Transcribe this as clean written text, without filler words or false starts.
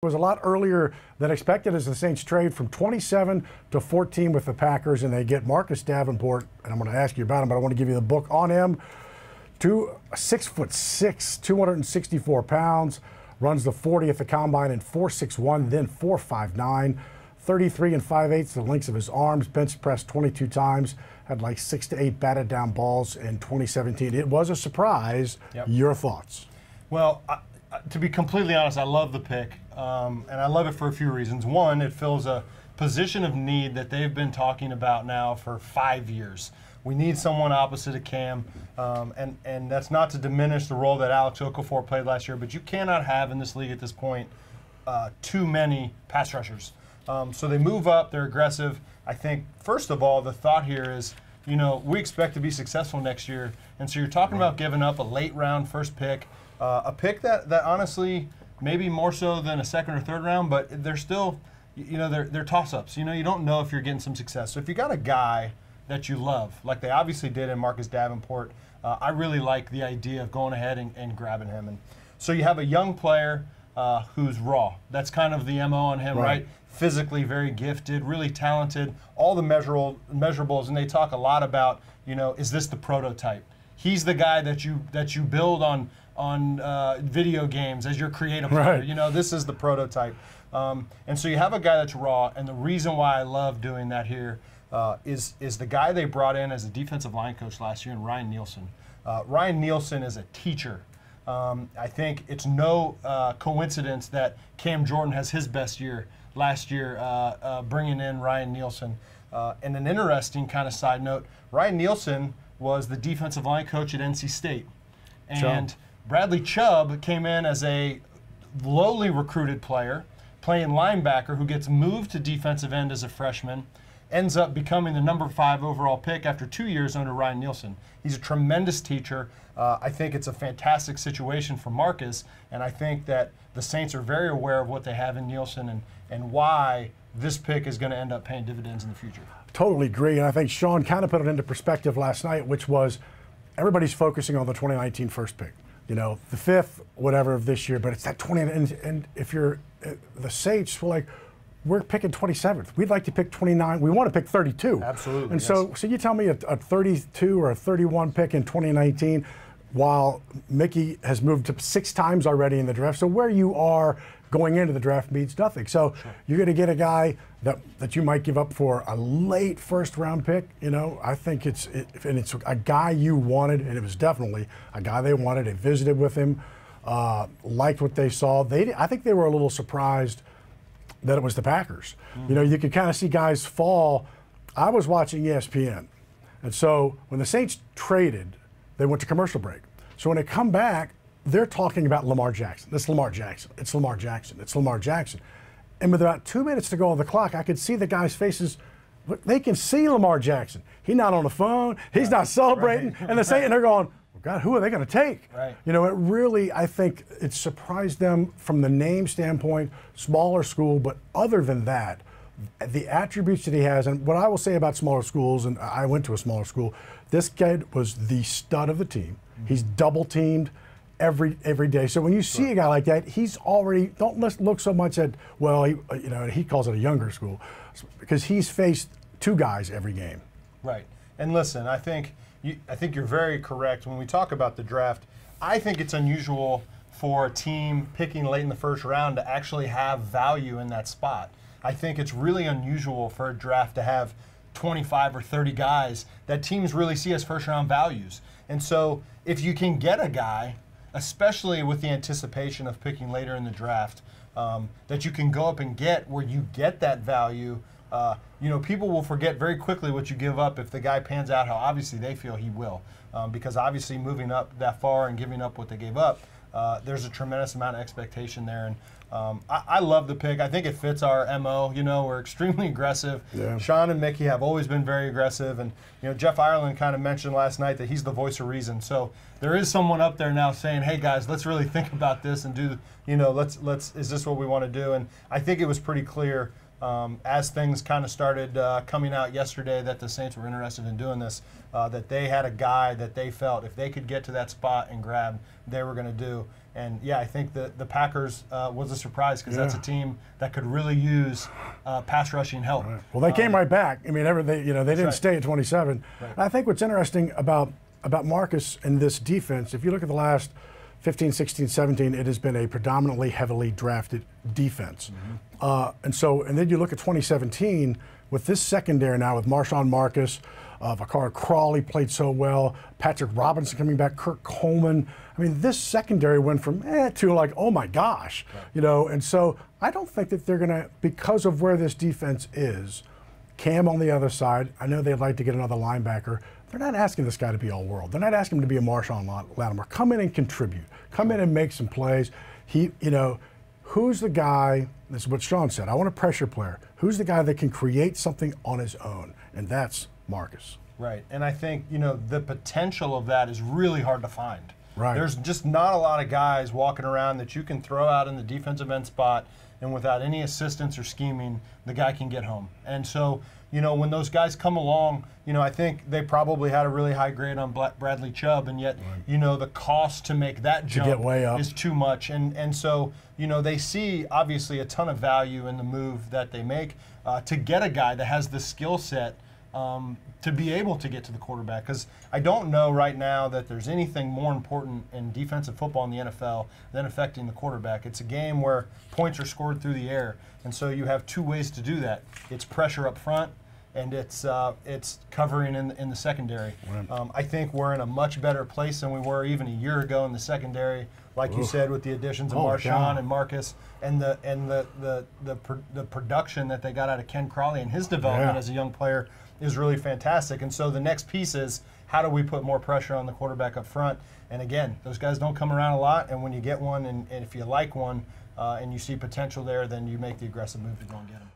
Was a lot earlier than expected as the Saints trade from 27 to 14 with the Packers, and they get Marcus Davenport, and I'm going to ask you about him, but I want to give you the book on him. 6'6", 264 pounds, runs the 40 at the combine in 4.61, then 4.59, 33 and 5/8 the lengths of his arms, bench pressed 22 times, had like 6 to 8 batted down balls in 2017. It was a surprise. Yep. Your thoughts? Well, to be completely honest, I love the pick, and I love it for a few reasons. One, it fills a position of need that they've been talking about now for 5 years. We need someone opposite of Cam, and that's not to diminish the role that Alex Okafor played last year, but you cannot have in this league at this point too many pass rushers. So they move up, they're aggressive. I think, first of all, the thought here is, you know, we expect to be successful next year, and so you're talking about giving up a late round first pick, a pick that honestly maybe more so than a second or third round, but they're still, you know, they're toss-ups. You know, you don't know if you're getting some success. So if you got a guy that you love, like they obviously did in Marcus Davenport, I really like the idea of going ahead and grabbing him. And so you have a young player who's raw. That's kind of the MO on him, right? Physically very gifted, really talented, all the measurables, and they talk a lot about, you know, is this the prototype? He's the guy that you build on video games as your creative player. You know, this is the prototype. And so you have a guy that's raw, and the reason why I love doing that here is the guy they brought in as a defensive line coach last year, and Ryan Nielsen. Ryan Nielsen is a teacher. I think it's no coincidence that Cam Jordan has his best year last year, bringing in Ryan Nielsen. And an interesting kind of side note, Ryan Nielsen was the defensive line coach at NC State. And Bradley Chubb came in as a lowly recruited player, playing linebacker, who gets moved to defensive end as a freshman, ends up becoming the number 5 overall pick after 2 years under Ryan Nielsen. He's a tremendous teacher. I think it's a fantastic situation for Marcus, and I think that the Saints are very aware of what they have in Nielsen and why this pick is going to end up paying dividends in the future. Totally agree, and I think Sean kind of put it into perspective last night, which was everybody's focusing on the 2019 first pick. You know, the 5th, whatever, of this year, but it's that 20, and if you're the Saints, we're picking 27th. We'd like to pick 29. We want to pick 32. Absolutely. And so you tell me a 32 or a 31 pick in 2019, while Mickey has moved up 6 times already in the draft. So where you are going into the draft means nothing. So you're going to get a guy that you might give up for a late first-round pick. You know, I think it's a guy you wanted, and it was definitely a guy they wanted. They visited with him, liked what they saw. I think they were a little surprised that it was the Packers. You know, you could kind of see guys fall. I was watching ESPN, and so when the Saints traded, they went to commercial break. So when they come back, they're talking about Lamar Jackson. It's Lamar Jackson. It's Lamar Jackson. It's Lamar Jackson. And with about 2 minutes to go on the clock, I could see the guys' faces. Look, they can see Lamar Jackson. He's not on the phone. He's not celebrating. And they're going, well, God, who are they going to take? You know, it really, I think it surprised them from the name standpoint, smaller school, but other than that, the attributes that he has, and what I will say about smaller schools, and I went to a smaller school, this kid was the stud of the team. He's double teamed every day. So when you see a guy like that, he's already, don't look so much at, well, he calls it a younger school, because he's faced 2 guys every game. Right. And listen, I think you're very correct. When we talk about the draft, I think it's unusual for a team picking late in the first round to actually have value in that spot. I think it's really unusual for a draft to have 25 or 30 guys that teams really see as first-round values. And so if you can get a guy, especially with the anticipation of picking later in the draft, that you can go up and get where you get that value, you know, people will forget very quickly what you give up if the guy pans out how obviously they feel he will. Because obviously moving up that far and giving up what they gave up, there's a tremendous amount of expectation there. And I love the pick. I think it fits our MO. You know, we're extremely aggressive. Sean and Mickey have always been very aggressive. And, you know, Jeff Ireland kind of mentioned last night that he's the voice of reason. So there is someone up there now saying, hey, guys, let's really think about this and do, you know, is this what we want to do? And I think it was pretty clear as things kind of started coming out yesterday that the Saints were interested in doing this, that they had a guy that they felt if they could get to that spot and grab, they were going to do. And yeah, I think the Packers was a surprise because that's a team that could really use pass rushing help. Right. Well, they came right back. I mean, they didn't stay at 27. Right. And I think what's interesting about Marcus and this defense, if you look at the last 15, 16, 17, it has been a predominantly heavily drafted defense. And then you look at 2017 with this secondary now with Marshawn Marcus, Vakar Crawley played so well, Patrick Robinson coming back, Kirk Coleman. I mean, this secondary went from to like, oh my gosh, and so I don't think that they're going to, because of where this defense is, Cam on the other side, I know they'd like to get another linebacker. They're not asking this guy to be all-world. They're not asking him to be a Marshawn Lattimore. Come in and contribute. Come in and make some plays. Who's the guy, this is what Sean said, I want a pressure player. Who's the guy that can create something on his own? And that's Marcus. Right, and I think, the potential of that is really hard to find. Right. There's just not a lot of guys walking around that you can throw out in the defensive end spot, and without any assistance or scheming, the guy can get home. And so, when those guys come along, I think they probably had a really high grade on Bradley Chubb, and yet, the cost to make that jump is too much. And so, they see obviously a ton of value in the move that they make to get a guy that has the skill set to be able to get to the quarterback. Because I don't know right now that there's anything more important in defensive football in the NFL than affecting the quarterback. It's a game where points are scored through the air, and so you have two ways to do that. It's pressure up front, and it's covering in the secondary. Right. I think we're in a much better place than we were even a year ago in the secondary, like you said, with the additions of Marshawn and Marcus, and the production that they got out of Ken Crawley and his development as a young player is really fantastic. And so the next piece is, how do we put more pressure on the quarterback up front? And again, those guys don't come around a lot, and when you get one, and if you like one and you see potential there, then you make the aggressive move to go and get him.